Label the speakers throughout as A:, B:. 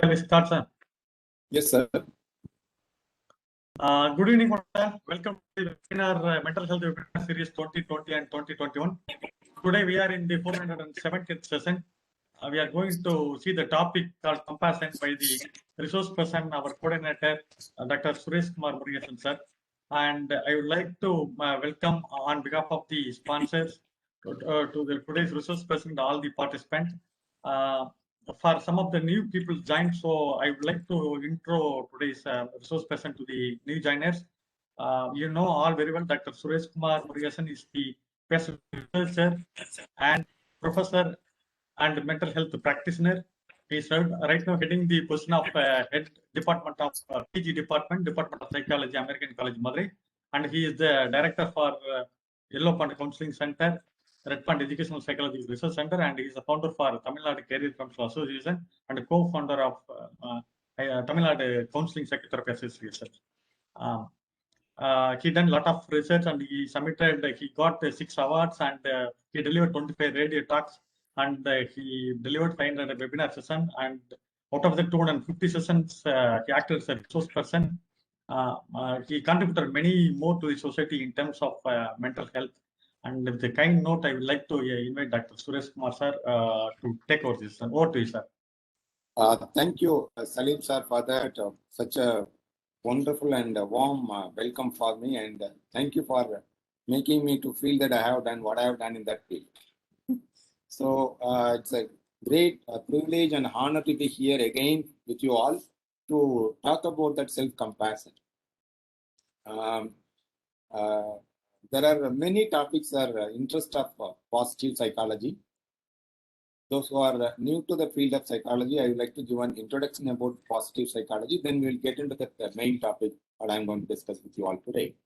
A: Shall we start, sir?
B: Yes, sir.
A: Good evening, sir. Welcome to the webinar, Mental Health Webinar Series 2020 and 2021. Today we are in the 470th session. We are going to see the topic called compassion by the resource person, our coordinator, Dr. Suresh Kumar Murugesan, sir. And I would like to welcome on behalf of the sponsors to the today's resource person, all the participants. For some of the new people joined, so I would like to intro today's resource person to the new joiners. You know all very well, Dr. Suresh Kumar Murugesan is the best researcher and professor and mental health practitioner. He is right now heading the position of head department of PG department, Department of Psychology, American College, Madurai, and he is the director for Yellow Pond Counseling Center, Red Pond Educational Psychology Research Center, and he is the founder for Tamil Nadu Career Council Association and co-founder of Tamil Nadu Counseling Psychotherapy Association. He done a lot of research and he submitted, he got 6 awards and he delivered 25 radio talks and he delivered 500 webinar sessions, and out of the 250 sessions, he acted as a resource person. He contributed many more to the society in terms of mental health. And with the kind note, I would like to invite Dr. Suresh Kumar, sir, to take over this. Over to you, sir.
B: Thank you, Salim sir, for that. Such a wonderful and warm welcome for me, and thank you for making me to feel that I have done what I have done in that field. So it's a great privilege and honor to be here again with you all to talk about that self-compassion. There are many topics are interest of positive psychology. Those who are new to the field of psychology, I would like to give an introduction about positive psychology. Then we'll get into the main topic that I'm going to discuss with you all today.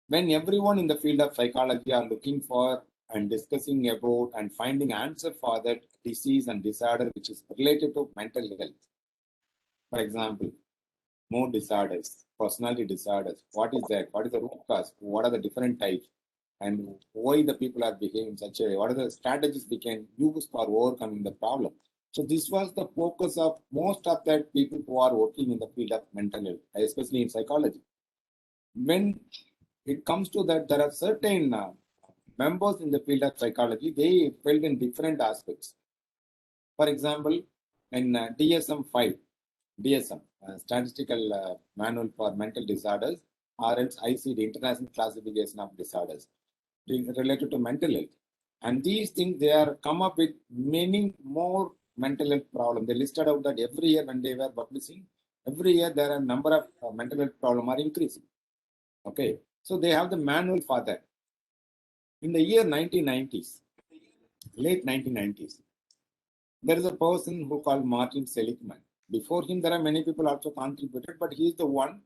B: When everyone in the field of psychology are looking for and discussing about and finding answer for that disease and disorder which is related to mental health. For example, mood disorders, personality disorders. What is that? What is the root cause? What are the different types? And why the people are behaving such a way? What are the strategies we can use for overcoming the problem? So this was the focus of most of that people who are working in the field of mental health, especially in psychology. When it comes to that, there are certain members in the field of psychology, they felt in different aspects. For example, in DSM-5, DSM, Statistical Manual for Mental Disorders, or else ICD, International Classification of Disorders, related to mental health. And these things, they are come up with many more mental health problems. They listed out that every year when they were publishing, every year there are a number of mental health problems are increasing. Okay, so they have the manual for that. In the year 1990s, late 1990s, there is a person who called Martin Seligman. Before him, there are many people also contributed, but he is the one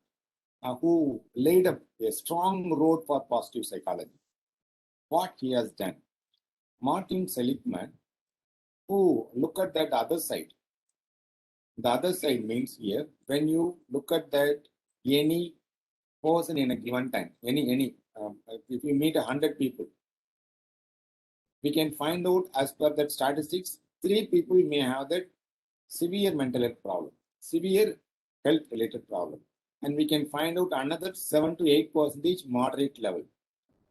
B: who laid a strong road for positive psychology. What he has done, Martin Seligman, who look at that other side. The other side means here, when you look at that any person in a given time, if you meet 100 people, we can find out as per that statistics, 3 people may have that severe mental health problem, severe health related problem. And we can find out another 7 to 8% moderate level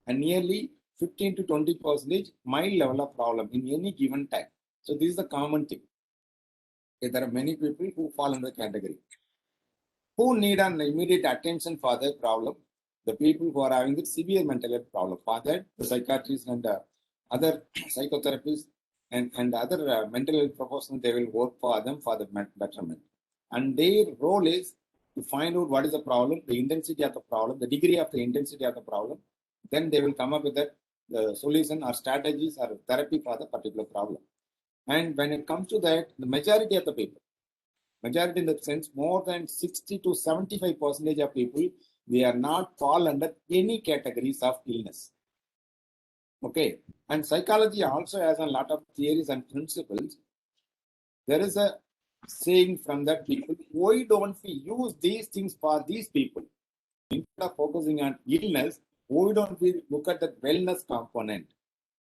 B: and nearly 15 to 20% mild level of problem in any given time. So this is the common thing. Okay, there are many people who fall in the category. Who need an immediate attention for their problem? The people who are having the severe mental health problem. For that, the psychiatrists and other psychotherapists and other mental health professionals, they will work for them for the betterment. And their role is to find out what is the problem, the intensity of the problem, the degree of the intensity of the problem. Then they will come up with the solution or strategies or therapy for the particular problem. And when it comes to that, the majority of the people, majority in the sense, more than 60 to 75% of people, they are not fall under any categories of illness. Okay. And psychology also has a lot of theories and principles. There is a saying from that people, why don't we use these things for these people? Instead of focusing on illness, why don't we look at the wellness component?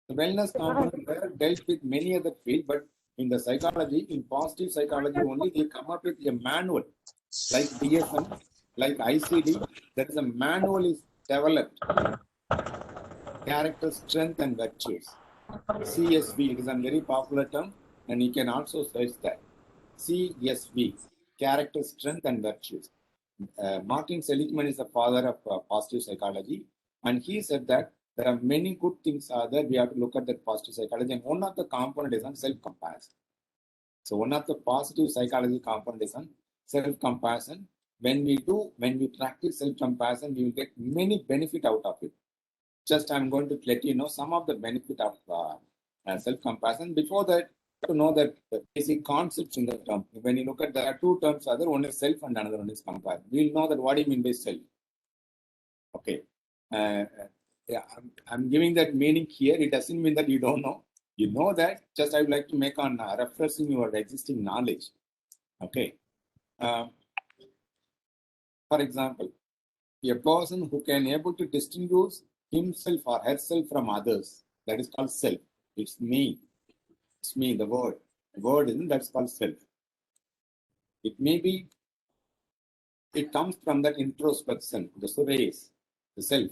B: The wellness component dealt with many other fields, but In the psychology, in positive psychology only, they come up with a manual like DSM, like ICD. There is a manual is developed. Character, strength, and virtues. CSV, it is a very popular term, and you can also search that. CSV, character, strength, and virtues. Martin Seligman is the father of positive psychology, and he said that there are many good things that we have to look at that positive psychology, and one of the component is on self-compassion. So one of the positive psychology component is on self-compassion. When we practice self-compassion, we will get many benefit out of it. Just I'm going to let you know some of the benefit of self-compassion. Before that, to know that the basic concepts in the term. When you look at, there are two terms, other one is self and another one is compassion. We'll know that what do you mean by self. Okay. Yeah, I'm giving that meaning here. It doesn't mean that you don't know. You know that. Just I would like to make on refreshing your existing knowledge. Okay. For example, a person who can able to distinguish himself or herself from others, that is called self. It's me. It's me, the word. The word isn't, that's called self. It may be, it comes from that introspection, the surveys, the self.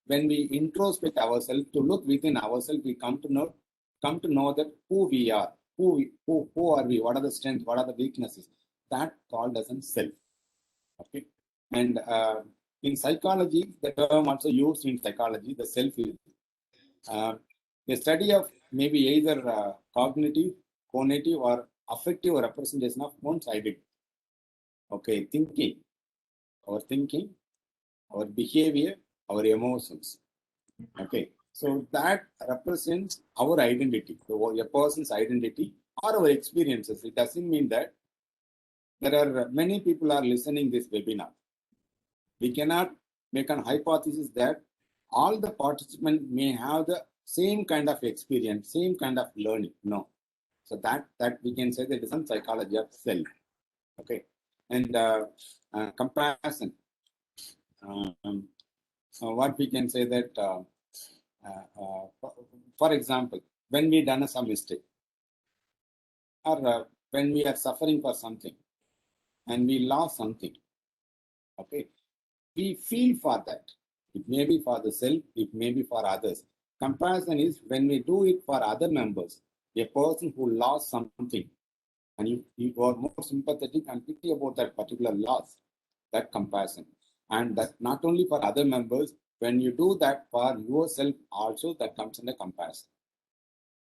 B: When we introspect ourselves, to look within ourselves, we come to know that who we are, who are we, what are the strengths, what are the weaknesses. That called as a self. Okay. And in psychology, the term also used in psychology, the self is the study of maybe either cognitive, cognitive, or affective representation of one's identity. Okay, thinking, our behavior, our emotions. Okay, so that represents our identity, a person's identity or our experiences. It doesn't mean that there are many people are listening this webinar. We cannot make an hypothesis that all the participants may have the same kind of experience, same kind of learning. No. So that we can say that is some psychology of self. Okay. And comparison. What we can say that, for example, when we done some mistake, or when we are suffering for something, and we lost something, okay, we feel for that. It may be for the self, it may be for others. Comparison is when we do it for other members, a person who lost something, and you are more sympathetic and pity about that particular loss, that comparison. And that not only for other members, when you do that for yourself also, that comes in the comparison.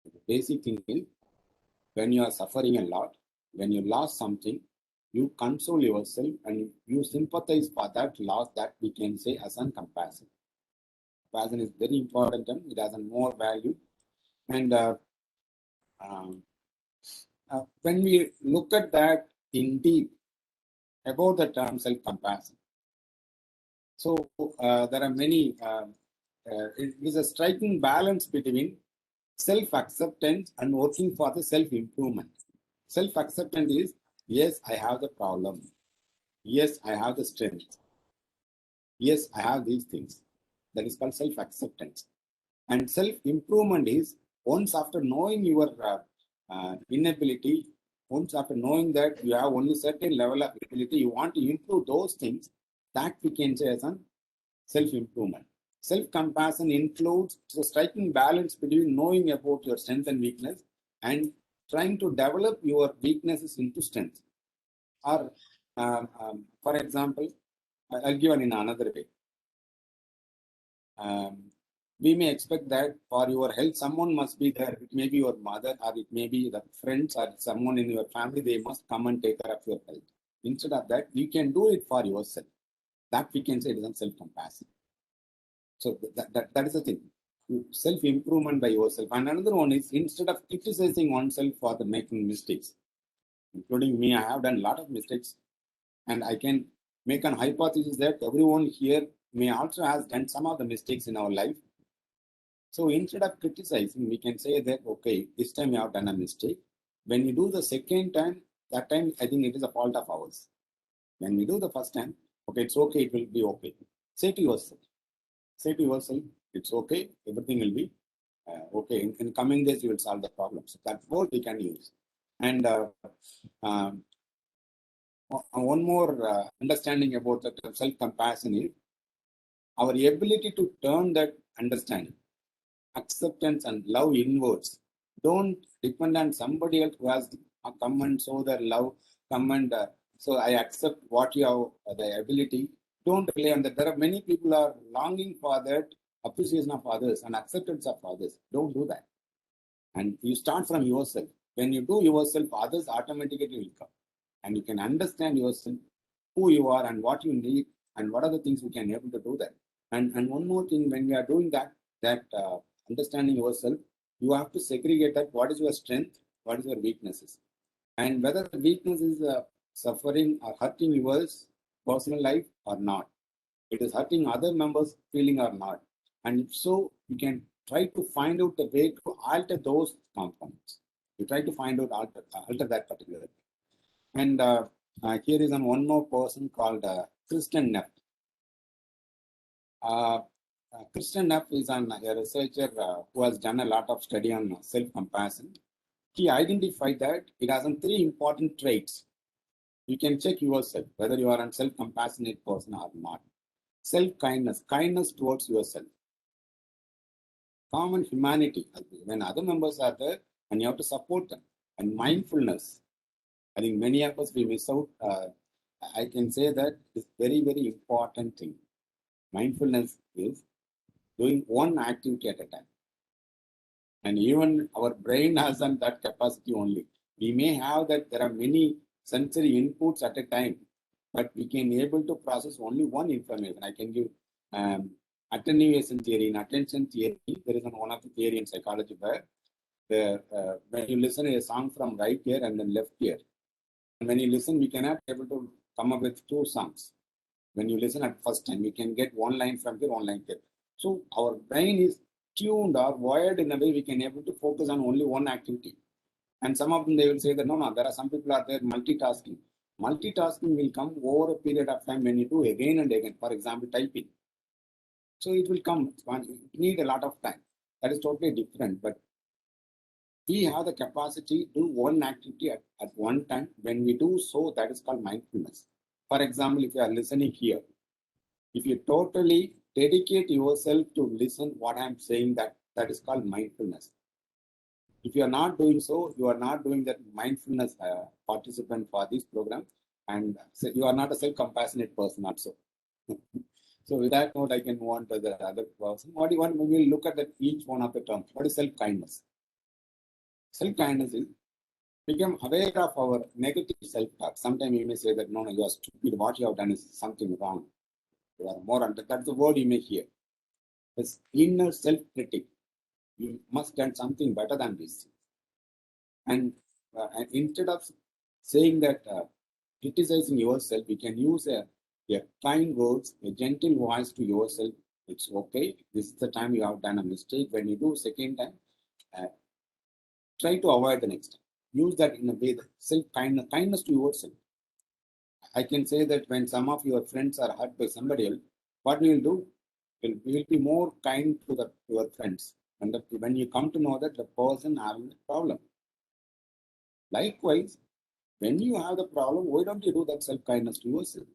B: The basic thing is, when you are suffering a lot, when you lost something, you console yourself and you sympathize for that loss, that we can say as a comparison. Comparison is very important and it has a more value. And when we look at that in deep about the term self-compassion, so there are many, it is a striking balance between self-acceptance and working for the self-improvement. Self-acceptance is, yes, I have the problem. Yes, I have the strength. Yes, I have these things. That is called self-acceptance. And self-improvement is, once after knowing your inability, once after knowing that you have only certain level of ability, you want to improve those things, that we can say as a self-improvement. Self-compassion includes the striking balance between knowing about your strength and weakness and trying to develop your weaknesses into strength. Or, for example, I'll give it in another way. We may expect that for your health, someone must be there. It may be your mother, or it may be the friends, or someone in your family. They must come and take care of your health. Instead of that, you can do it for yourself. That we can say it is self-compassion. So that is the thing. Self-improvement by yourself. And another one is, instead of criticizing oneself for the making mistakes, including me, I have done a lot of mistakes, and I can make an hypothesis that everyone here may also has done some of the mistakes in our life. So instead of criticizing, we can say that, okay, this time you have done a mistake. When you do the second time, that time I think it is a fault of ours. When we do the first time, okay, it's okay, it will be okay. Say to yourself, it's okay, everything will be Okay, in coming days, you will solve the problem. So that word we can use. And one more understanding about the self-compassion is our ability to turn that understanding, acceptance, and love inwards. Don't depend on somebody else who has come and show their love, come and so I accept what you have the ability. Don't rely on that. There are many people are longing for that appreciation of others and acceptance of others. Don't do that. And you start from yourself. When you do yourself, others automatically will come. And you can understand yourself, who you are and what you need, and what are the things we can able to do that. And one more thing, when we are doing that understanding yourself, you have to segregate that what is your strength, what is your weaknesses. And whether the weakness is suffering or hurting yours personal life or not. It is hurting other members' feeling or not. And if so, you can try to find out the way to alter those components. You try to find out, alter that particular. And here is one more person called Kristen Neff. Kristen Neff is a researcher who has done a lot of study on self-compassion. He identified that it has some 3 important traits. You can check yourself whether you are a self-compassionate person or not. Self-kindness, kindness towards yourself. Common humanity, when other members are there and you have to support them. And mindfulness. I think many of us, we miss out. I can say that it's very, very important thing. Mindfulness is doing one activity at a time. And even our brain has that capacity only. We may have that there are many sensory inputs at a time, but we can able to process only one information. I can give attenuation theory. In attention theory, there is one of the theory in psychology where when you listen to a song from right ear and then left ear, and when you listen, we cannot be able to come up with 2 songs. When you listen at first time, we can get 1 line from here, 1 line here. So our brain is tuned or wired in a way we can able to focus on only one activity. And some of them, they will say that, no, there are some people are there multitasking. Multitasking will come over a period of time when you do again and again. For example, typing. So it will come, you need a lot of time. That is totally different. But we have the capacity to do one activity at one time. When we do so, that is called mindfulness. For example, if you are listening here, if you totally dedicate yourself to listen what I'm saying, that is called mindfulness. If you are not doing so, you are not doing that mindfulness participant for this program, and so you are not a self-compassionate person also. So with that note, I can move on to the other person. What do you want? We will look at that each one of the terms. What is self-kindness? Self-kindness is become aware of our negative self-talk. Sometimes you may say that, no, you are stupid. What you have done is something wrong. You are more under. That's the word you may hear. This inner self-critic. You must done something better than this. And instead of saying that, criticizing yourself, we can use a kind words, a gentle voice to yourself. It's okay. This is the time you have done a mistake. When you do second time, try to avoid the next time. Use that in a way that kindness to yourself. I can say that when some of your friends are hurt by somebody else, what we will do? We will be more kind to your friends. And when you come to know that the person having the problem. Likewise, when you have the problem, why don't you do that self-kindness to yourself?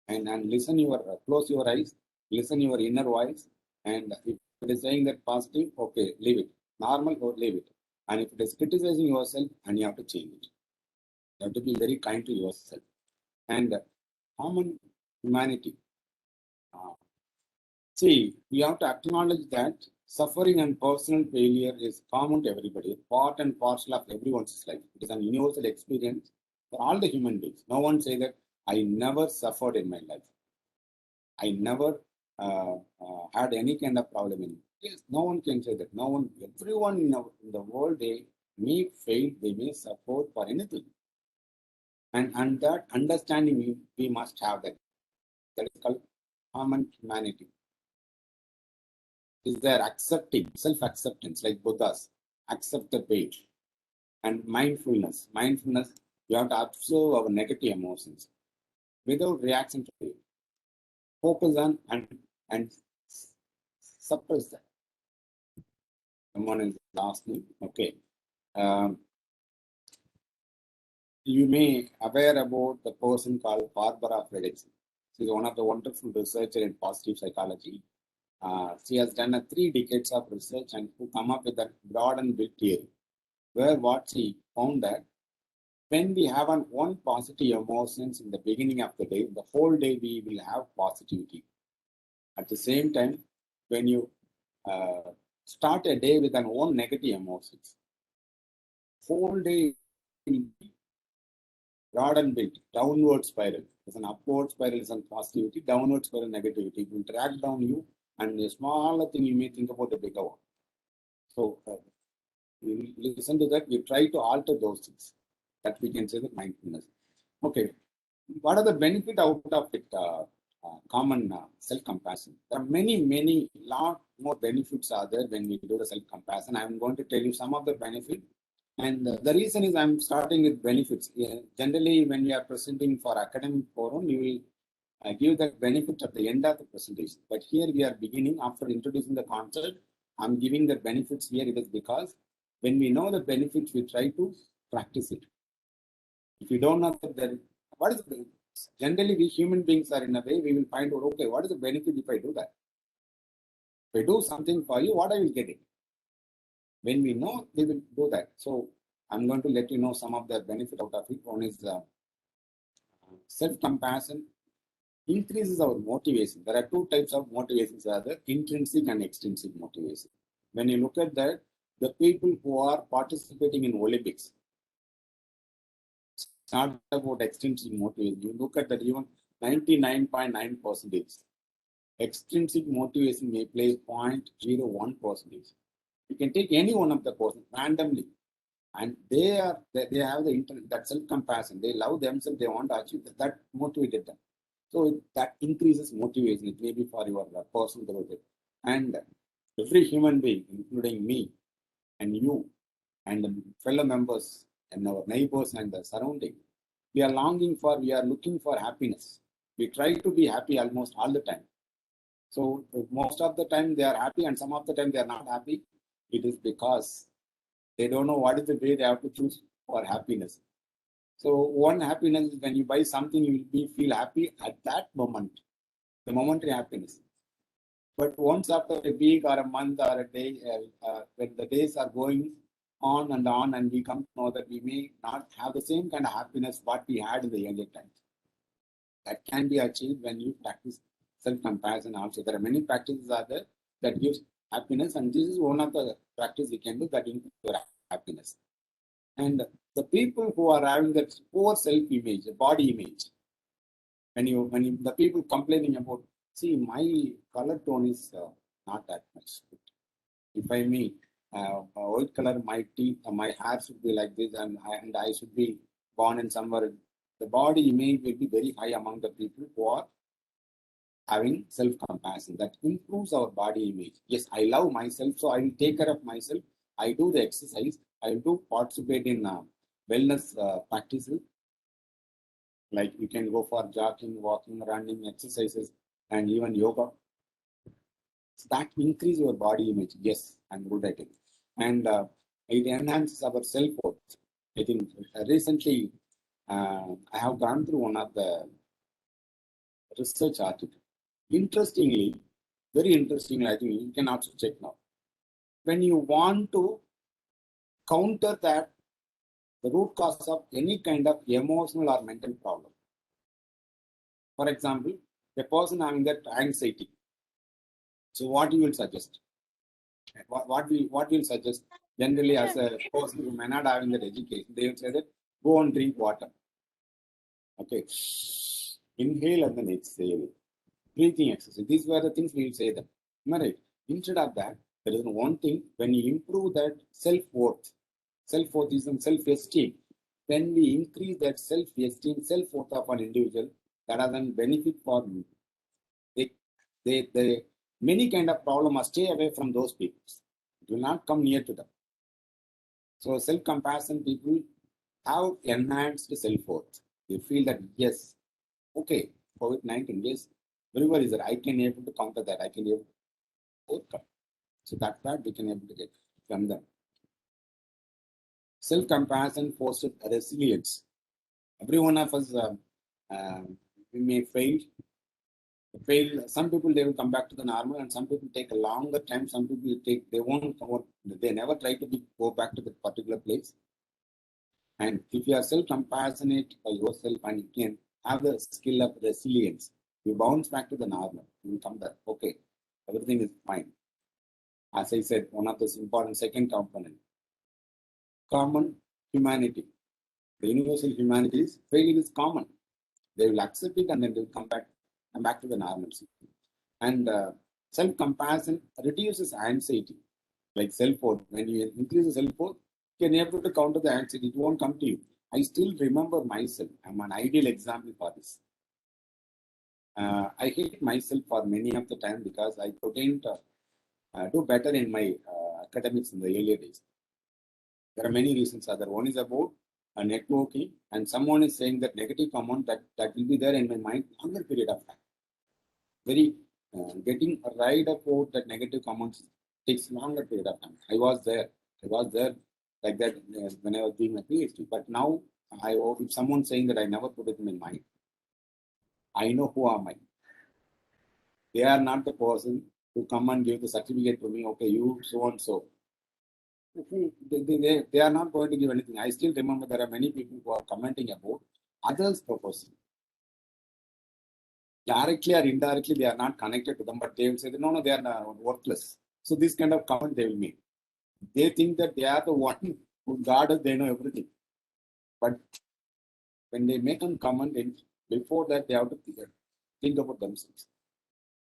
B: And listen close your eyes, listen your inner voice, and if it is saying that positive, okay, leave it. Normal, or leave it. And if it is criticizing yourself, and you have to change it. You have to be very kind to yourself. And common humanity. See, we have to acknowledge that suffering and personal failure is common to everybody, part and parcel of everyone's life. It is an universal experience for all the human beings. No one say that I never suffered in my life. I never had any kind of problem in it. Yes, no one can say that. No one, everyone in the world, they may fail, they may suffer for anything. And that understanding, we must have that. That is called common humanity. Is there accepting, self-acceptance, like Buddhas, accept the pain. And mindfulness. Mindfulness, we have to observe our negative emotions without reaction to it. Focus on and suppress that. someone is asking. Okay. You may aware about the person called Barbara Fredrickson. She is one of the wonderful researchers in positive psychology. She has done 3 decades of research and to come up with a broad and big theory, where what she found that when we have one positive emotions in the beginning of the day, the whole day we will have positivity. At the same time, when you start a day with an own negative emotions, whole day will be broad and big, downward spiral. There's an upward spiral is on positivity, downward spiral negativity. It will drag down you, and a smaller thing you may think about a bigger one. So we listen to that, we try to alter those things. That we can say the mindfulness. Okay, what are the benefit out of it? Common self-compassion. There are many, lot more benefits are there when we do the self-compassion. I'm going to tell you some of the benefits. And the reason is I'm starting with benefits. Generally, when we are presenting for academic forum, you will give the benefit at the end of the presentation. But here we are beginning after introducing the concept. I'm giving the benefits here. It is because when we know the benefits, we try to practice it. If you don't know that, what is the benefit? Generally, we human beings are in a way, we will find out, okay, what is the benefit if I do that? If I do something for you, what I will get it? When we know, we will do that. So I'm going to let you know some of the benefit out of it. One is self-compassion increases our motivation. There are 2 types of motivations, the intrinsic and extrinsic motivation. When you look at that, the people who are participating in Olympics, it's not about extrinsic motivation. You look at that, even 99.9%. Extrinsic motivation may play 0.01%. You can take any one of the person randomly, and they have that self-compassion. They love themselves. They want to achieve that motivated them. So that increases motivation. It may be for your personal growth. And every human being, including me and you and the fellow members and our neighbors and the surrounding, we are looking for happiness. We try to be happy almost all the time. So most of the time they are happy, and some of the time they are not happy. It is because they don't know what is the way they have to choose for happiness. So one happiness is when you buy something, you will feel happy at that moment, the momentary happiness. But once after a week or a month or a day, when the days are going on, and we come to know that we may not have the same kind of happiness what we had in the earlier times. That can be achieved when you practice self-compassion also. There are many practices out there that gives happiness, and this is one of the practices you can do that increases your happiness. And the people who are having that poor self-image, body image, when the people complaining about, see, my color tone is not that much good. If I may, white color, my teeth, my hair should be like this, and I should be born in somewhere. The body image will be very high among the people who are having self-compassion. That improves our body image. Yes, I love myself, so I will take care of myself. I do the exercise. I do participate in wellness practices. Like you can go for jogging, walking, running, exercises, and even yoga. So that increases your body image. Yes, I'm good at it. And it enhances our self-worth. I think recently I have gone through one of the research articles. Interestingly, very interestingly, I think you can also check now. When you want to counter that, the root cause of any kind of emotional or mental problem. For example, a person having that anxiety. So what you will suggest? What will suggest generally as a person who may not having that education, they will say that go and drink water. Okay. Inhale and then exhale. Breathing exercise. These were the things we will say them. Am I right? Instead of that, there is one thing, when you improve that self-worth is in self-esteem. When we increase that self-esteem, self-worth of an individual, that has a benefit for me. They many kind of problem must stay away from those people. It will not come near to them. So self-compassion people have enhanced self-worth. They feel that yes, okay, COVID-19, yes, wherever is that, I can able to counter that, I can able to overcome. So that we can able to get. from them. Self-compassion fosters resilience. Every one of us, we may fail. Some people they will come back to the normal, and some people take a longer time. Some people they won't come out, they never try to go back to the particular place. And if you are self-compassionate by yourself and you can have the skill of resilience, you bounce back to the normal. You will come back. Okay, everything is fine. As I said, one of the important second component, common humanity. The universal humanity is failure is common. They will accept it and then they will come back to the normalcy. And self-compassion reduces anxiety, like self-worth. When you increase the self-worth, you can able to counter the anxiety. It won't come to you. I still remember myself. I'm an ideal example for this. I hate myself for many of the time because I couldn't do better in my academics in the earlier days. There are many reasons. Other one is about networking, and someone is saying that negative comment that will be there in my mind longer period of time. Very getting a ride about that negative comments takes longer period of time. I was there like that when I was doing my PhD. But now, if someone's saying that I never put it in my mind, I know who am I. They are not the person who come and give the certificate to me. Okay, you so and so. They are not going to give anything. I still remember there are many people who are commenting about others' proposal. Directly or indirectly, they are not connected to them, but they will say, no, they are worthless. So this kind of comment they will make. They think that they are the one who God is, they know everything. But when they make a comment, before that, they have to think about themselves.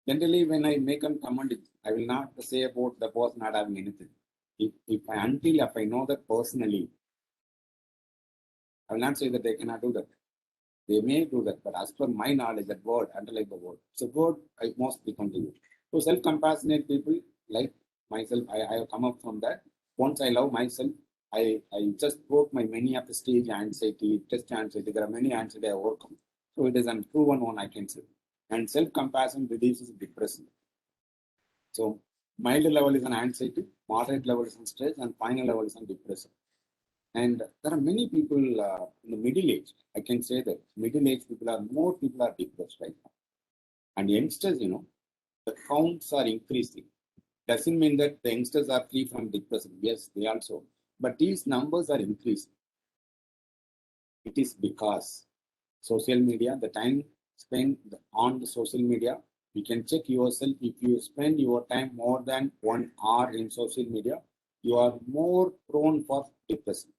B: Generally, when I make a comment, I will not say about the person not having anything. If I know that personally, I will not say that they cannot do that. They may do that, but as per my knowledge, that word, underline the word. So word I mostly continue. So self-compassionate people like myself, I have come up from that. Once I love myself, I just broke my many of the stage anxiety, test anxiety. There are many anxiety I overcome. So it is a proven one, I can say. And self-compassion reduces depression. So mild level is an anxiety, moderate level is on stress, and final level is on depression. And there are many people in the middle age. I can say that middle-aged more people are depressed right now. And youngsters, the counts are increasing. Doesn't mean that the youngsters are free from depression. Yes, they also. But these numbers are increasing. It is because social media, the time spent on the social media, you can check yourself. If you spend your time more than 1 hour in social media, you are more prone for depression.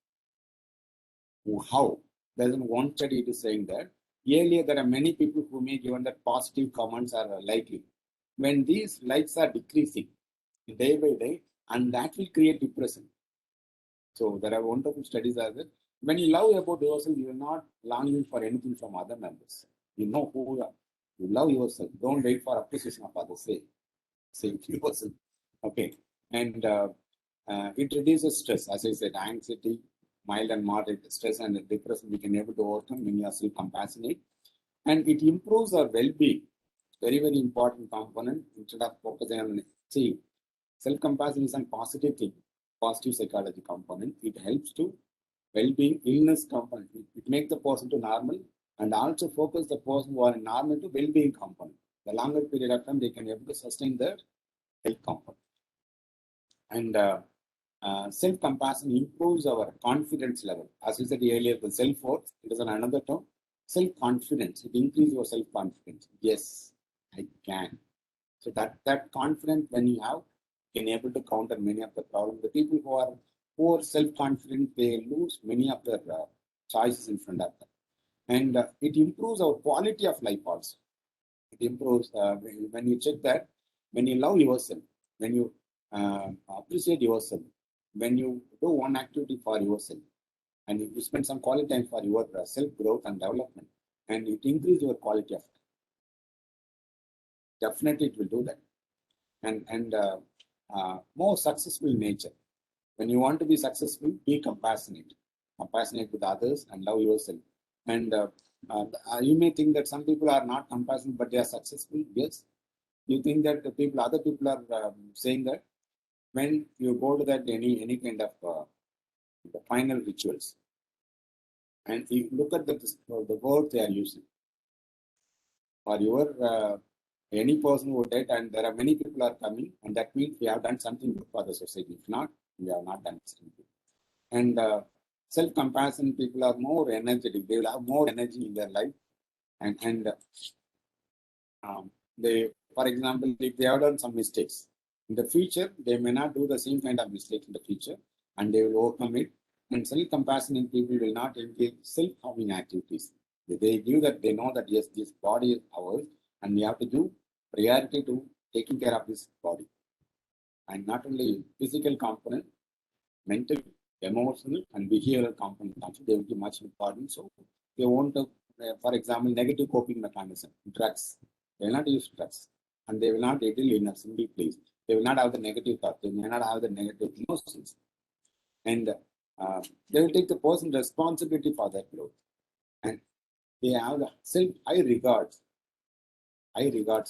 B: How? There's one study it is saying that earlier there are many people who may given that positive comments are likely. When these likes are decreasing day by day, and that will create depression. So there are wonderful studies as well. When you love about yourself, you are not longing for anything from other members. You know who you are. You love yourself. Don't wait for appreciation of others. Say to yourself. Okay. And it reduces stress. As I said, anxiety, mild and moderate stress and depression we can able to overcome when you are self-compassionate. And it improves our well-being. Very, very important component. Instead of focusing on self-compassion is a positive thing, positive psychology component. It helps to well-being, illness component. It makes the person to normal and also focus the person who are normal to well-being component. The longer period of time they can able to sustain their health component. And self-compassion improves our confidence level. As we said earlier, the self-worth, it is another term. Self-confidence, it increases your self-confidence. Yes, I can. So that confidence when you have, can able to counter many of the problems. The people who are poor self-confident, they lose many of their choices in front of them. And it improves our quality of life also. It improves when you check that, when you love yourself, when you appreciate yourself, when you do one activity for yourself, and you spend some quality time for your self-growth and development, and it increases your quality of life. Definitely it will do that. And more successful nature. When you want to be successful, be compassionate with others and love yourself. And you may think that some people are not compassionate, but they are successful. Yes. You think that other people are saying that when you go to that any kind of the final rituals, and you look at the word they are using. For your any person who did, and there are many people are coming, and that means we have done something good for the society. If not, we have not done something. And self-compassion people are more energetic. They will have more energy in their life, and they, for example, if they have done some mistakes in the future, they may not do the same kind of mistakes in the future, and they will overcome it. And self-compassionate people will not engage self-harming activities. They give that, they know that yes, this body is ours, and we have to give priority to taking care of this body. And not only physical component, mental, emotional, and behavioral component also, they will be much important. So they want to, for example, negative coping mechanism, drugs. They will not use drugs, and they will not idle in a single place. They will not have the negative thought. They may not have the negative emotions, and they will take the person responsibility for their growth, and they have the high regards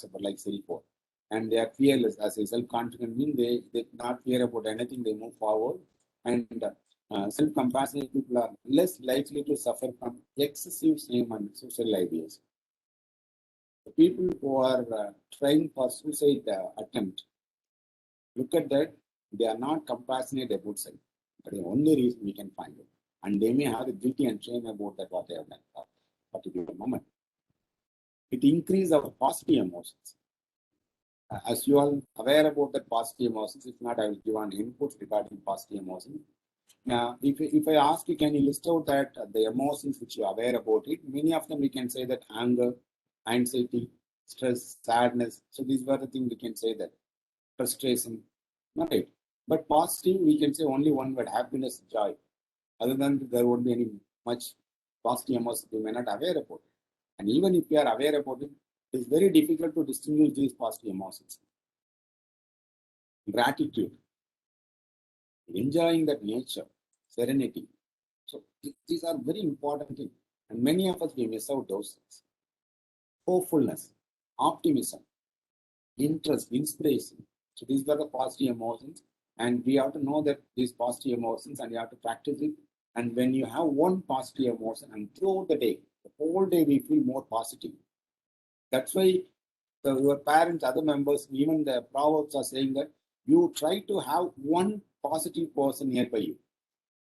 B: about like self-worth, and they are fearless. As a self-confident mean, they not fear about anything. They move forward, and self-compassionate people are less likely to suffer from excessive shame and social ideas. The people who are trying for suicide attempt, look at that, they are not compassionate about self. But the only reason we can find it. And they may have the guilty and shame about that what they have done at a particular moment. It increases our positive emotions. As you are aware about the positive emotions, if not, I will give an input regarding positive emotions. Now, if I ask you, can you list out that the emotions which you are aware about it? Many of them we can say that anger, anxiety, stress, sadness. So these were the things we can say that. Frustration, right? But positive, we can say only one word: happiness, joy. Other than there won't be any much positive emotions we may not aware about. And even if we are aware about it, it is very difficult to distinguish these positive emotions. Gratitude, enjoying that nature, serenity. So these are very important things. And many of us, we miss out those things. Hopefulness, optimism, interest, inspiration. So these are the positive emotions. And we have to know that these positive emotions, and you have to practice it. And when you have one positive emotion, and throughout the day, the whole day we feel more positive. That's why your parents, other members, even the proverbs are saying that you try to have one positive person nearby you,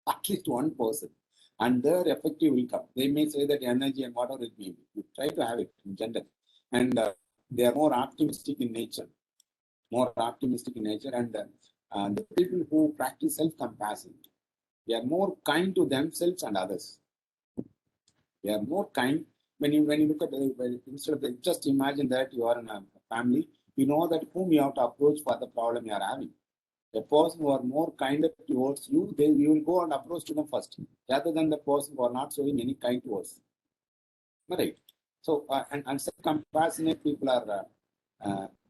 B: at least one person, and their effective will come. They may say that energy and whatever it may be. You try to have it in general. And they are more optimistic in nature, and the people who practice self-compassion, they are more kind to themselves and others. They are more kind. When you look at instead of just imagine that you are in a family, you know that whom you have to approach for the problem you are having. A person who are more kinder towards you, you will go and approach to them first, rather than the person who are not showing any kind towards. Right. So and self-compassionate people are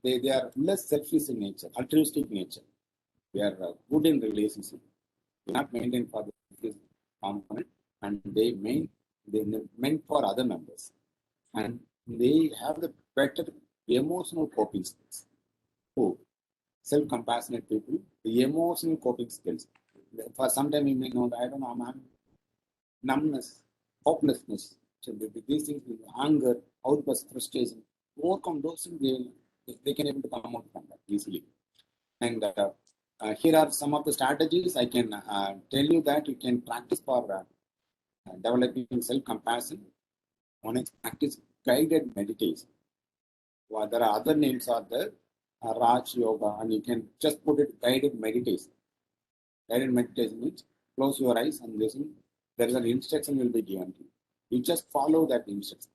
B: they are less selfish in nature, altruistic nature. They are good in relationship. They not maintain for this component, and they meant for other members, and they have the better emotional coping skills. So self-compassionate people, the emotional coping skills. For some time you may know that I don't know, I'm numbness, hopelessness. So these things, anger, outburst, frustration, overcome those things, they can able to come out from that easily. And here are some of the strategies I can tell you that you can practice for developing self-compassion. One is practice guided meditation. Well, there are other names are there, Raj Yoga, and you can just put it guided meditation. Guided meditation means close your eyes and listen. There is an instruction will be given to you. You just follow that instruction.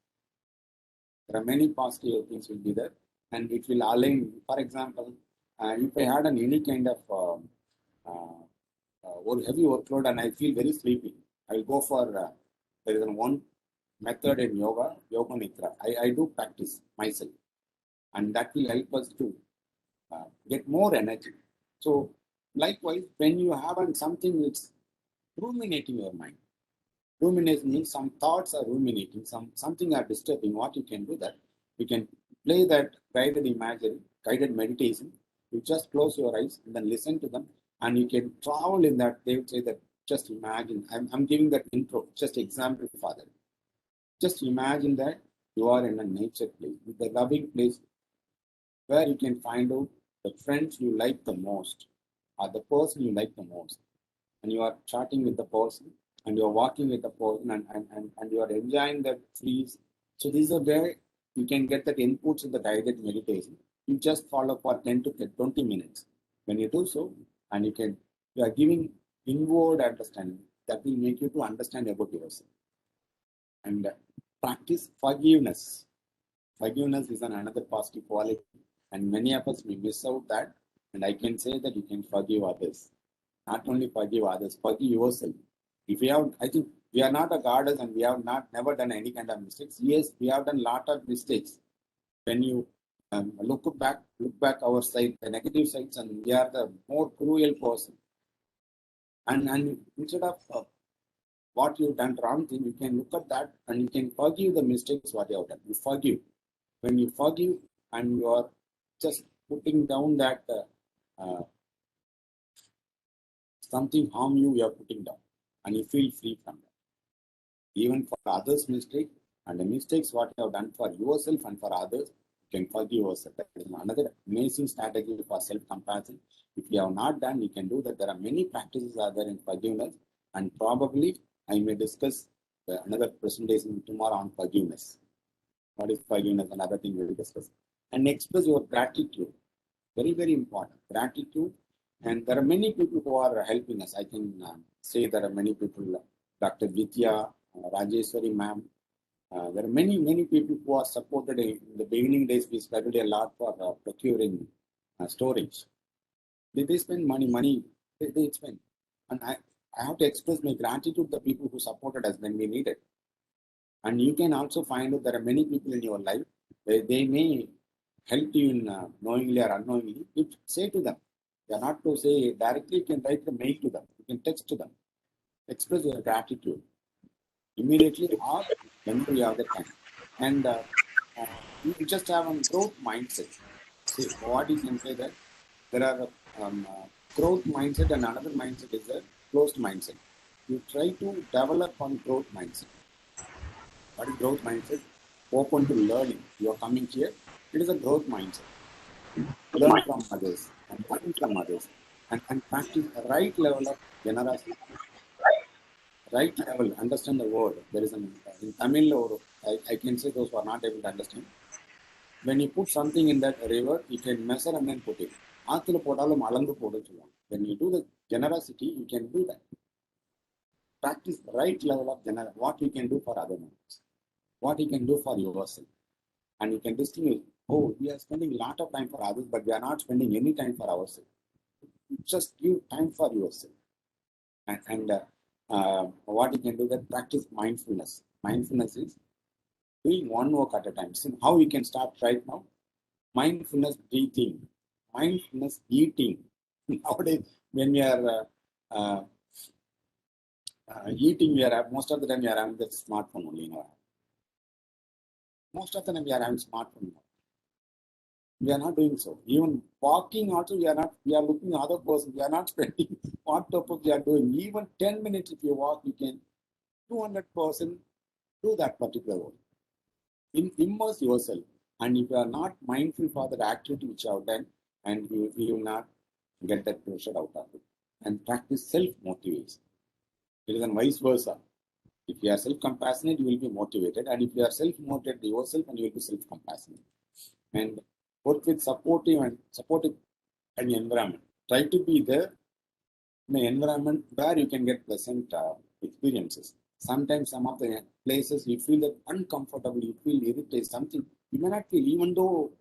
B: There are many positive things will be there, and it will align. For example, if I had any kind of heavy workload and I feel very sleepy, I will go for there is one method in yoga, Yoga Nidra. I do practice myself, and that will help us to get more energy. So likewise, when you have something that's ruminating your mind, rumination means some thoughts are ruminating, something are disturbing. What you can do that, you can play that guided imagery, guided meditation. You just close your eyes and then listen to them, and you can travel in that. They would say that just imagine. I'm giving that intro, just example for that. Just imagine that you are in a nature place, the loving place where you can find out the friends you like the most or the person you like the most. And you are chatting with the person and you're walking with the person and you are enjoying the trees. So these are where you can get that inputs in the guided meditation. You just follow for 10 to 20 minutes. When you do so, and you are giving inward understanding that will make you to understand about yourself. And practice forgiveness. Forgiveness is another positive quality, and many of us we miss out that. And I can say that you can forgive others. Not only forgive others, forgive yourself. If we have, I think we are not a goddess and we have not never done any kind of mistakes. Yes, we have done lot of mistakes. When you look back our side, the negative sides, and we are the more cruel person. And instead of what you've done wrong thing, you can look at that and you can forgive the mistakes what you have done. You forgive. When you forgive and you are just putting down that something harm you, you are putting down, and you feel free from that. Even for others' mistake and the mistakes what you have done for yourself and for others, you can forgive yourself. That is another amazing strategy for self-compassion. If you have not done, you can do that. There are many practices are there in forgiveness, and probably I may discuss another presentation tomorrow on forgiveness. What is forgiveness? Another thing we will discuss. And express your gratitude. Very, very important. Gratitude. And there are many people who are helping us. I can say there are many people, Dr. Vidya, Rajeshwari ma'am. There are many, many people who are supported in the beginning days. We studied a lot for procuring storage. They spend money they spend. And I have to express my gratitude to the people who supported us when we needed. And you can also find out there are many people in your life, they may help you in knowingly or unknowingly. You say to them, you are not to say directly, you can write a mail to them, you can text to them, express your gratitude immediately or whenever you have the time. And you just have a growth mindset. See, what you can say that there are growth mindset and another mindset is a closed mindset. You try to develop on growth mindset. What is growth mindset? Open to learning. You are coming here. It is a growth mindset. Learn from others and learn from others and practice the right level of generosity. Right level, understand the word. There is in Tamil, or I can say those who are not able to understand. When you put something in that river, you can measure and then put it. When you do the generosity, you can do that. Practice the right level of generosity. What you can do for other members. What you can do for yourself. And you can distinguish, oh, we are spending a lot of time for others, but we are not spending any time for ourselves. Just give time for yourself. And what you can do that, practice mindfulness. Mindfulness is doing one work at a time. So how we can start right now? Mindfulness breathing, mindfulness eating. Nowadays, when we are eating, we are most of the time we are having the smartphone only. Most of the time we are having smartphone. We are not doing so. Even walking also, we are looking at other person. We are not spending what purpose we are doing. Even 10 minutes if you walk, you can 200% do that particular work. Immerse yourself. And if you are not mindful for that activity which you have done, and you will not get that pressure out of it. And practice self-motivation. It is a vice versa. If you are self-compassionate, you will be motivated. And if you are self-motivated yourself, and you will be self-compassionate. And work with supportive environment. Try to be there in an environment where you can get pleasant experiences. Sometimes some of the places you feel that uncomfortable, you feel irritated, something you may not feel, even though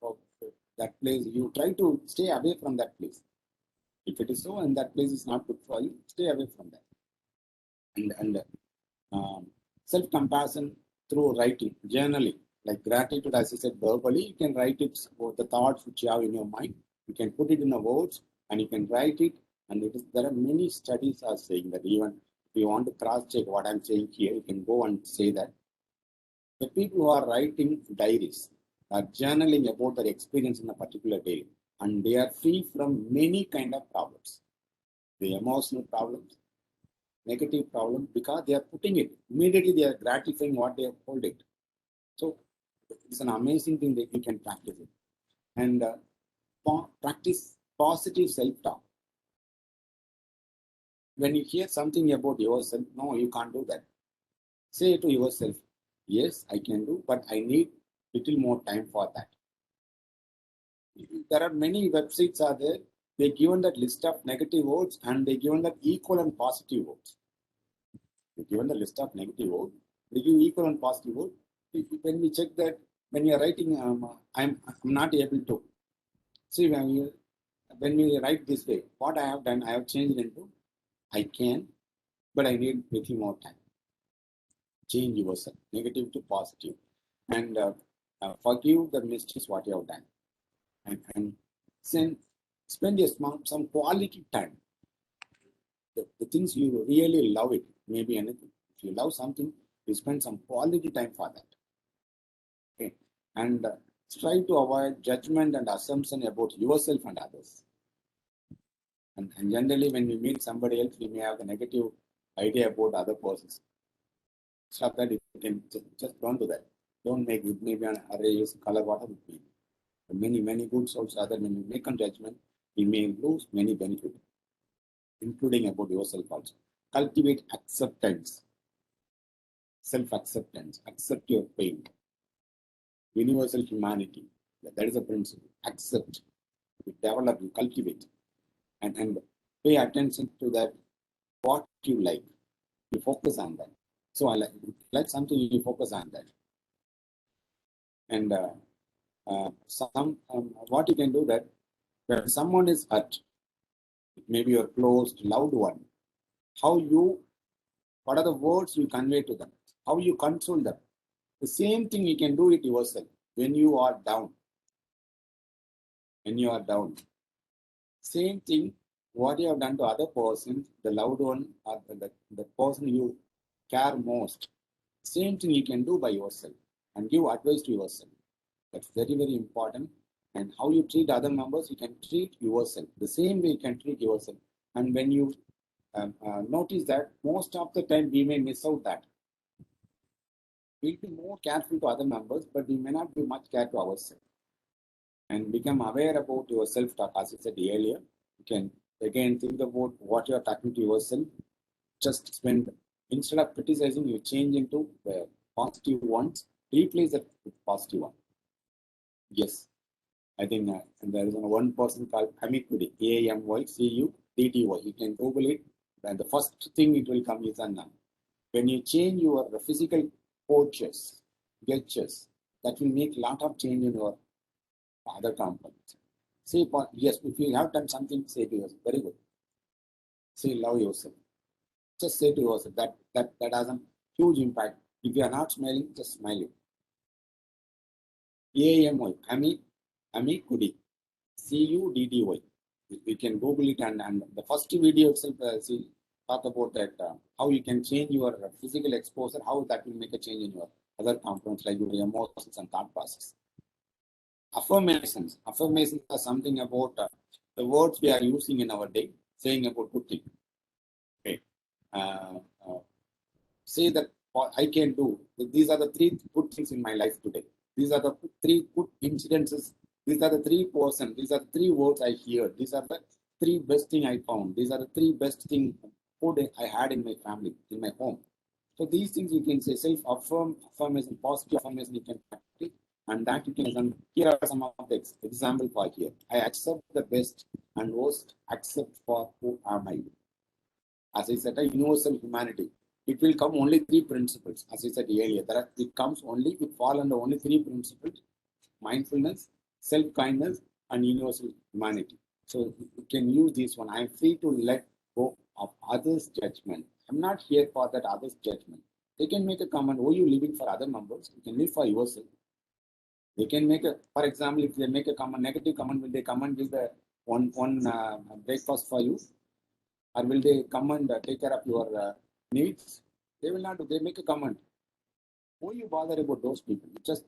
B: that place, you try to stay away from that place. If it is so and that place is not good for you, stay away from that. And self-compassion through writing, journaling, like gratitude, as I said verbally, you can write it about the thoughts which you have in your mind. You can put it in the words and you can write it. And there are many studies are saying that even if you want to cross-check what I'm saying here, you can go and say that the people who are writing diaries are journaling about their experience in a particular day. and they are free from many kind of problems. The emotional problems, negative problems, because they are putting it immediately. They are gratifying what they have hold it. So it's an amazing thing that you can practice it and practice positive self-talk. When you hear something about yourself, no, you can't do that. Say to yourself, yes, I can do, but I need little more time for that. There are many websites are there. They given that list of negative words and they given that equal and positive words. They given the list of negative words. They give equal and positive words. When we check that, when you are writing, I'm not able to. See, when we write this way, what I have done, I have changed into I can, but I need little more time. Change yourself, negative to positive, and forgive the mistakes what you have done, and spend some quality time. The things you really love it, maybe anything. If you love something, you spend some quality time for that. Okay, and try to avoid judgment and assumption about yourself and others. And generally, when we meet somebody else, we may have a negative idea about other persons. Stop that. You can just don't do that. Don't make it maybe an array, use color, whatever it may be. Many good souls are there. When we make a judgment, we may lose many benefits, including about yourself also. Cultivate acceptance, self-acceptance, accept your pain, universal humanity. That is a principle. Accept, you develop, you cultivate, and pay attention to that, what you like. You focus on that. So I like something, you focus on that. And what you can do that when someone is hurt, maybe your close loved one, what are the words you convey to them, how you console them. The same thing you can do it yourself when you are down. When you are down, same thing what you have done to other person, the loved one or the person you care most, same thing you can do by yourself and give advice to yourself. That's very, very important. And how you treat other members, you can treat yourself. The same way you can treat yourself. And when you notice that most of the time we may miss out that. We'll be more careful to other members, but we may not be much care to ourselves. And become aware about your self-talk, as I said earlier. You can again think about what you're talking to yourself. Just spend, instead of criticizing, you change into the positive ones, replace that with positive one. Yes, I think there is one person called Amycudi, AMYCUDDY. You can Google it, and the first thing it will come is when you change your physical postures, gestures, that will make a lot of change in your other components. Say, yes, if you have done something, say to yourself, very good. Say, love yourself. Just say to yourself that has a huge impact. If you are not smiling, just smile. AMY, Amycudi, CUDDY. You can Google it, and the first video itself talk about that how you can change your physical exposure, how that will make a change in your other components like your emotions and thought process. Affirmations are something about the words we are using in our day, saying about good thing. Okay, say that I can do. These are the 3 good things in my life today. These are the 3 good incidences. These are the 3 persons. These are the 3 words I hear. These are the 3 best thing I found. These are the 3 best thing food I had in my family, in my home. So these things you can say affirmation, positive affirmation you can practice, and that you can. Here are some of the examples for here. I accept the best and worst, accept for who am I. As I said, a universal humanity. It will come only 3 principles. As I said earlier, it comes only, it fall under only 3 principles: mindfulness, self-kindness, and universal humanity. So you can use this one. I am free to let go of others' judgment. I'm not here for that others' judgment. They can make a comment. Oh, you living for other members? You can live for yourself. They can make for example, if they make a comment, negative comment, will they come and give the one breakfast for you? Or will they come and take care of your needs? They will not do. They make a comment. Why you bother about those people? You're just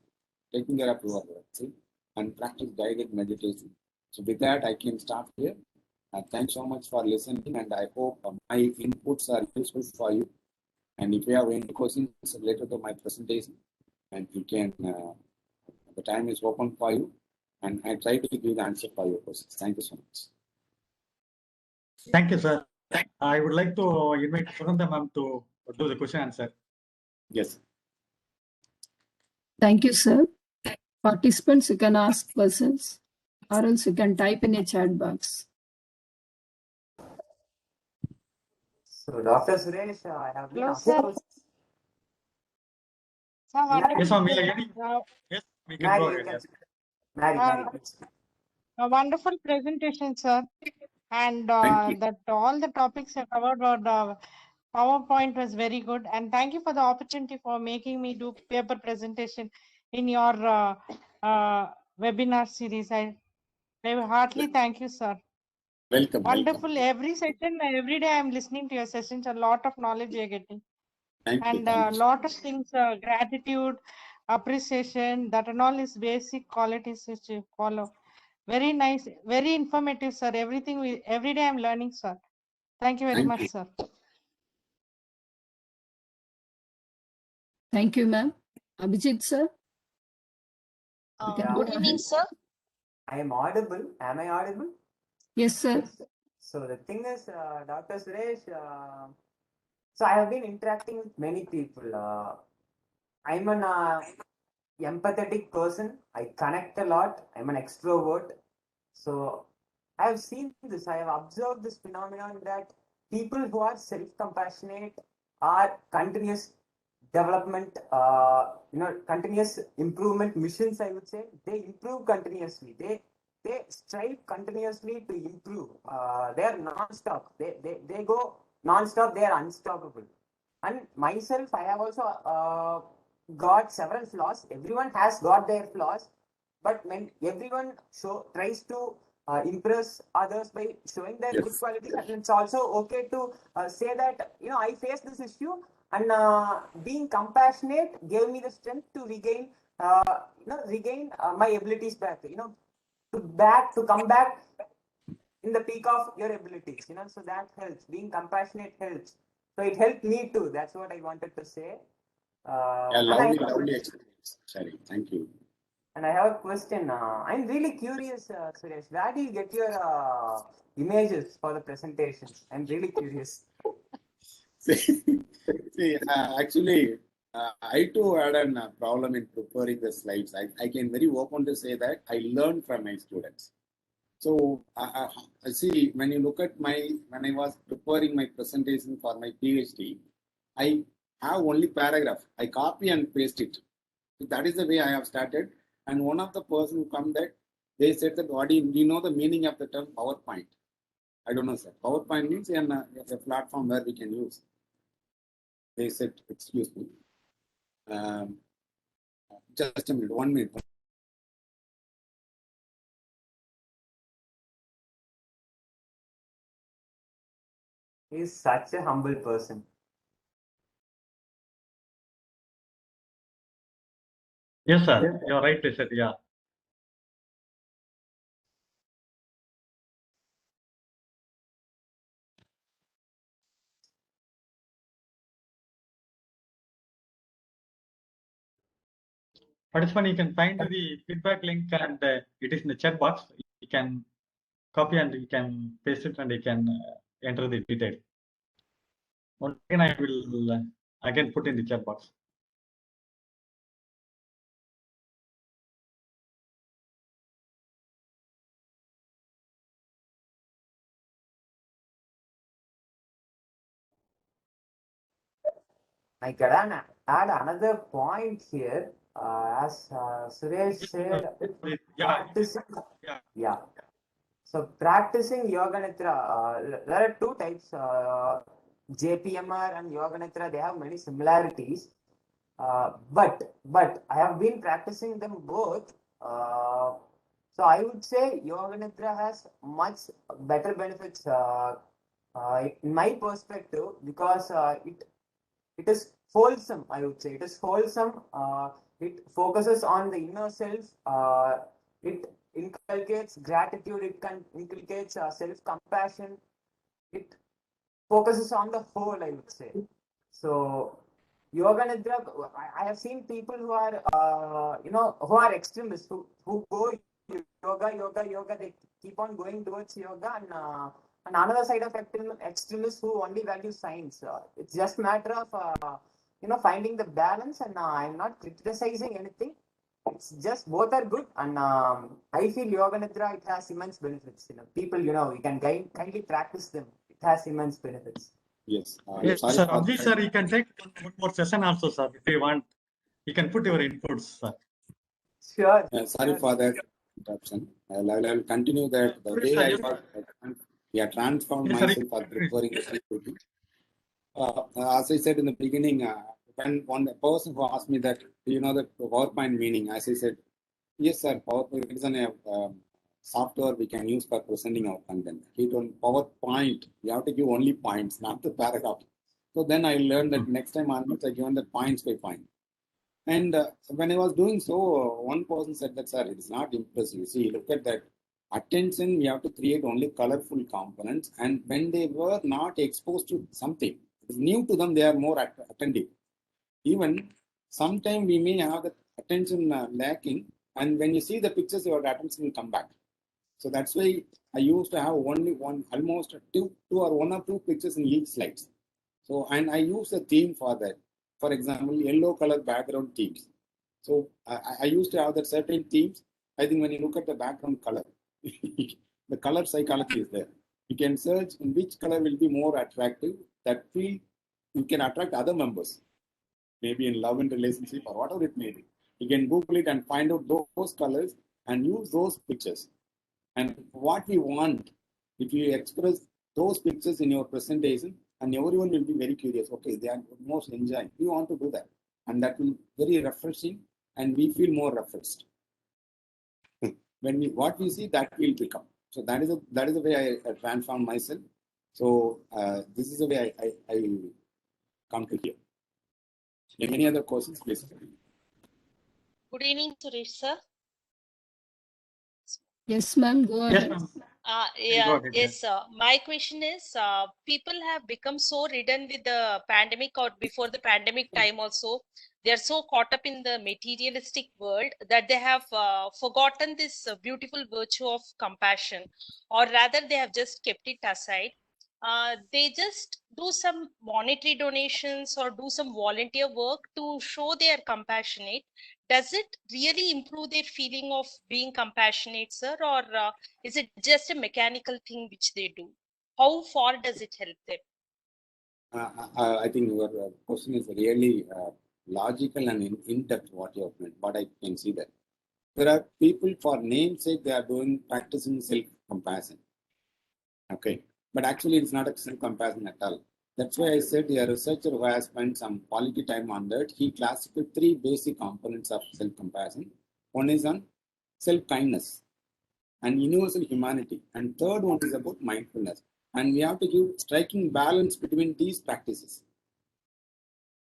B: taking care of your see, and practice guided meditation. So with that, I can start here. Thanks so much for listening, and I hope my inputs are useful for you. And if you have any questions related to my presentation, and you can, the time is open for you, and I try to give the answer for your questions. Thank you so much.
A: Thank you, sir. I would like to invite Sunanda ma'am to do the question answer.
B: Yes.
C: Thank you, sir. Participants, you can ask questions or else you can type in a chat box.
D: So, Dr. Suresh, I have been
E: Hello, sir.
D: approached.
E: Sir,
A: Yes, ma'am. We are
E: wonderful,
A: hearing. Yes, we can
D: Mary,
A: go
D: you
A: ahead.
D: can
A: Yes.
D: speak. Mary,
E: Uh,
D: Mary, please.
E: a wonderful presentation, sir. And
B: Thank you.
E: that all the topics you covered on the PowerPoint was very good. And thank you for the opportunity for making me do paper presentation in your webinar series. I heartily thank you, sir.
B: Welcome.
E: Wonderful.
B: Welcome.
E: Every session, every day I'm listening to your sessions. A lot of knowledge you're getting.
B: Thank you.
E: And a lot of things, gratitude, appreciation, that and all is basic qualities which you follow. Very nice, very informative, sir. Everything every day I'm learning, sir. Thank you very
B: Thank
E: much,
B: you.
E: sir.
C: Thank you, ma'am. Abhijit, sir. You can
D: Yeah.
C: go
F: Good evening,
C: ahead.
F: sir.
D: I am audible. Am I audible?
C: Yes, sir.
D: So, the thing is, Dr. Suresh, so I have been interacting with many people. I'm an empathetic person. I connect a lot. I'm an extrovert. So, I have seen this. I have observed this phenomenon that people who are self-compassionate are continuous development, continuous improvement missions. I would say they improve continuously. They strive continuously to improve. They are non-stop. They go non-stop. They are unstoppable. And myself, I have also got several flaws. Everyone has got their flaws, but when everyone tries to impress others by showing their good
B: Yes.
D: qualities, and it's also okay to say that I face this issue, and being compassionate gave me the strength to regain my abilities back. To come back in the peak of your abilities. So that helps. Being compassionate helps. So it helped me too. That's what I wanted to say.
B: Yeah,
D: And I
B: lovely experience. Sorry. Thank you.
D: and I have a question. I'm really curious, Suresh. Where do you get your images for the presentations? I'm really curious.
B: See, actually, I too had a problem in preparing the slides. I can very open to say that I learned from my students. So, see, when you look at when I was preparing my presentation for my PhD, I have only paragraph. I copy and paste it. So that is the way I have started. And one of the person who come there, they said that, what do you know the meaning of the term PowerPoint? I don't know, sir. PowerPoint means a platform where we can use. They said, excuse me. Just a minute, 1 minute.
D: He's such a humble person.
A: Yes, sir. You're right, sir. Yeah. Participant, you can find the feedback link and it is in the chat box. You can copy and you can paste it and you can enter the detail. Once again, I will again put in the chat box.
D: I can add another point here. As Suresh said,
A: Yeah.
D: practicing.
A: Yeah.
D: Yeah. So practicing Yoga Nitra, there are two types, JPMR and Yoga Nitra. They have many similarities, but I have been practicing them both. So I would say Yoga Nitra has much better benefits in my perspective, because it is wholesome. I would say it is wholesome. It focuses on the inner self. inculcates gratitude, it inculcates self-compassion. It focuses on the whole, I would say. So yoga nidra, I have seen people who are who are extremists who go yoga, they keep on going towards yoga, and another side of extremists who only value science. It's just matter of finding the balance, and I'm not criticizing anything. It's just both are good, and I feel yoga nidra, it has immense benefits. People, you can kindly practice them. It has immense benefits.
B: Yes.
A: Yes,
B: Sorry
A: sir.
B: for
A: Abdi,
B: that.
A: sir, you can take one more session also, sir, if you want. You can put your inputs, sir.
D: Sure.
B: Sorry
D: sure.
B: for that interruption. I'll continue that. The
A: Yes,
B: way
A: sir,
B: I
A: you-
B: got transformed
A: Yes, sir,
B: myself for preparing the CPT. As I said in the beginning, when one person who asked me that, do you know the PowerPoint meaning? As I said, yes, sir, PowerPoint is a software we can use for presenting our content. He told PowerPoint, you have to give only points, not the paragraph. So then I learned that next time onwards, I given the points by point. And when I was doing so, one person said that, sir, it's not impressive. See, look at that. Attention, we have to create only colorful components. And when they were not exposed to something, it's new to them, they are more attentive. Even sometimes we may have the attention lacking. And when you see the pictures, your attention will come back. So that's why I used to have only almost two or one or two pictures in each slide. So, and I use a theme for that. For example, yellow color background themes. So I used to have that certain themes. I think when you look at the background color, the color psychology is there. You can search in which color will be more attractive. That feel you can attract other members, maybe in love and relationship or whatever it may be. You can Google it and find out those colors and use those pictures. And what we want, if you express those pictures in your presentation, and everyone will be very curious. Okay, they are most enjoying. We want to do that, and that will be very refreshing, and we feel more refreshed. When what we see, that will become. So that is the way I transform myself. So this is the way I come to here. Any other questions, please?
F: Good evening, Suresh sir.
C: Yes, ma'am, go
A: Yes,
C: ahead.
A: ma'am.
F: Yeah,
A: ahead,
F: yes, sir. My question is, people have become so ridden with the pandemic or before the pandemic time also. They are so caught up in the materialistic world that they have forgotten this beautiful virtue of compassion, or rather they have just kept it aside. They just do some monetary donations or do some volunteer work to show they are compassionate. Does it really improve their feeling of being compassionate, sir, or is it just a mechanical thing which they do? How far does it help them?
B: I think your question is really logical and in depth what you have meant, but I can see that. There are people for namesake, they are practicing self-compassion. Okay. But actually it's not a self-compassion at all. That's why I said a researcher who has spent some quality time on that, he classified 3 basic components of self-compassion. One is on self-kindness and universal humanity. And third one is about mindfulness. And we have to give striking balance between these practices.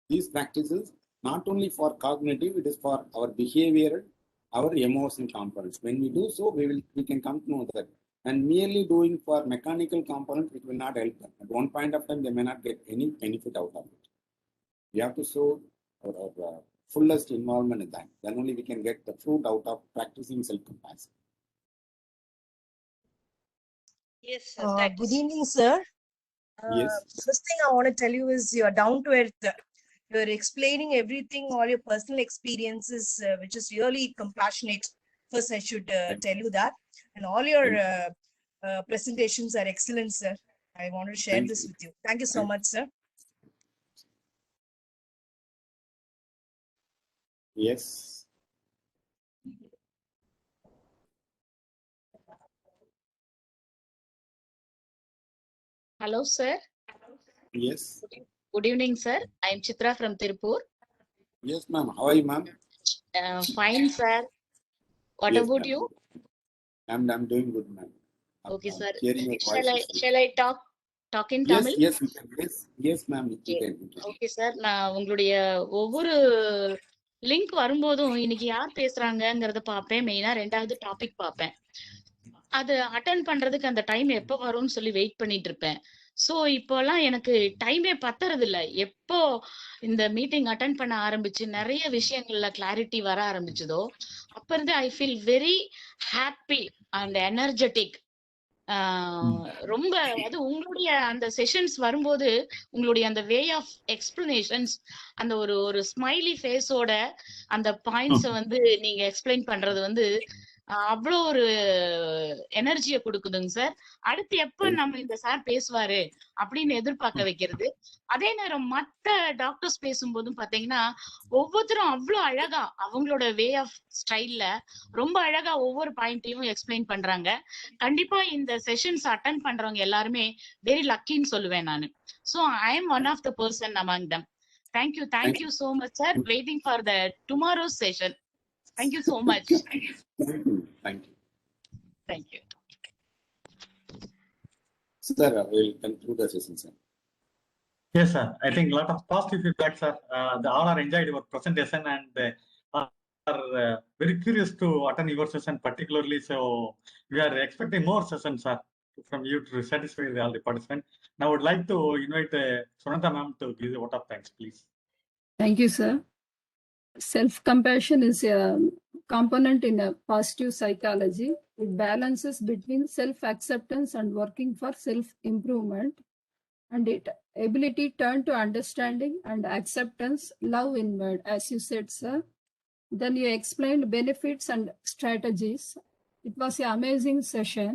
B: These practices, not only for cognitive, it is for our behavioral, our emotional components. When we do so, we can come to know that. And merely doing for mechanical components, it will not help them. At one point of time, they may not get any benefit out of it. We have to show our fullest involvement in that. Then only we can get the fruit out of practicing self-compassion.
F: Yes, sir. That
G: Good
F: is
G: evening, sir.
B: Yes.
G: First thing I want to tell you is you're down to earth. You're explaining everything, all your personal experiences, which is really compassionate. First, I should tell you that. And all your presentations are excellent, sir. I want to share
B: Thank
G: this
B: you.
G: with you. Thank you so much, sir.
B: Yes.
H: Hello, sir.
B: Yes.
H: Good evening, sir. I am Chitra from Tirupur.
B: Yes, ma'am. How are you, ma'am?
H: Fine, sir. What
B: Yes,
H: about
B: ma'am.
H: you?
B: I'm doing good, ma'am.
H: Okay, sir.
B: Hearing your voice.
H: Shall I talk in
B: Yes,
H: Tamil?
B: yes, ma'am. You
H: Okay.
B: can.
H: Okay, sir. நான் உங்களுடைய ஒவ்வொரு link வரும்போதும் இன்னைக்கு யார் பேசுறாங்கங்கிறத பார்ப்பேன். மெயினா 2வது topic பார்ப்பேன். அது அட்டெண்ட் பண்றதுக்கு அந்த டைம் எப்ப வரும்னு சொல்லி வெயிட் பண்ணிட்டு இருப்பேன். சோ இப்போலாம் எனக்கு டைமே பத்தறது இல்ல. எப்போ இந்த மீட்டிங் அட்டெண்ட் பண்ண ஆரம்பிச்சு நிறைய விஷயங்கள்ல கிளாரிட்டி வர ஆரம்பிச்சதோ அப்ப இருந்து I feel very happy and energetic. ரொம்ப அது உங்களுடைய அந்த செஷன்ஸ் வரும்போது உங்களுடைய அந்த வே ஆஃப் எக்ஸ்பிளனேஷன்ஸ் அந்த ஒரு ஒரு ஸ்மைலி ஃபேஸோட அந்த பாயிண்ட்ஸ் வந்து நீங்க எக்ஸ்பிளைன் பண்றது வந்து அவ்வளோ ஒரு எனர்ஜியை கொடுக்குதுங்க சார். அடுத்து எப்ப நம்ம இந்த சார் பேசுவாரு அப்படின்னு எதிர்பார்க்க வைக்கிறது. அதே நேரம் மத்த டாக்டர்ஸ் பேசும்போதும் பாத்தீங்கன்னா ஒவ்வொருத்தரும் அவ்வளவு அழகா அவங்களோட வே ஆஃப் ஸ்டைல்ல ரொம்ப அழகா ஒவ்வொரு பாயிண்ட்டையும் எக்ஸ்பிளைன் பண்றாங்க. கண்டிப்பா இந்த செஷன்ஸ் அட்டெண்ட் பண்றவங்க எல்லாருமே வெரி லக்கின்னு சொல்லுவேன் நான். So I am one of the person among them. Thank you so much sir. Waiting for the tomorrow's session. Thank you so much. Thank you.
B: Sir, we'll conclude the session, sir.
A: Yes, sir. I think a lot of positive feedback, sir. All are enjoyed your presentation and are very curious to attend your session particularly. So we are expecting more sessions, sir, from you to satisfy all the participants. Now I would like to invite Sonata ma'am to give the vote of thanks, please.
C: Thank you, sir. Self-compassion is a component in a positive psychology. It balances between self-acceptance and working for self-improvement, and it ability turn to understanding and acceptance, love inward, as you said, sir. Then you explained benefits and strategies. It was an amazing session.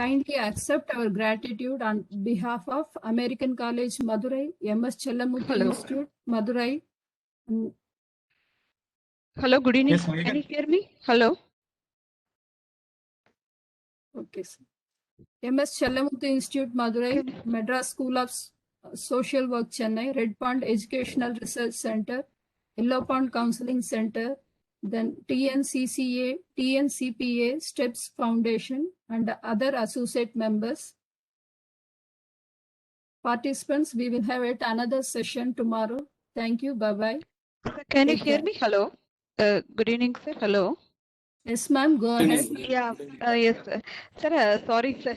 C: Kindly accept our gratitude on behalf of American College, Madurai, MS Chellamuthu Institute, Madurai.
I: Hello, good evening.
A: Yes, ma'am, you
I: Can you
A: can-
I: hear me? Hello.
C: Okay, sir. MS Chellamuthu Institute, Madurai,
I: Can-
C: Madras School of Social Work, Chennai, Red Pond Educational Research Center, Yellow Pond Counseling Center, then TNCCA, TNCPA, STEPS Foundation, and other associate members. Participants, we will have yet another session tomorrow. Thank you. Bye-bye.
I: Sir, can you
C: Take
I: hear
C: care.
I: me? Hello. Good evening, sir. Hello.
C: Yes, ma'am. Go ahead.
I: Yeah. Yes, sir. Sir, sorry, sir.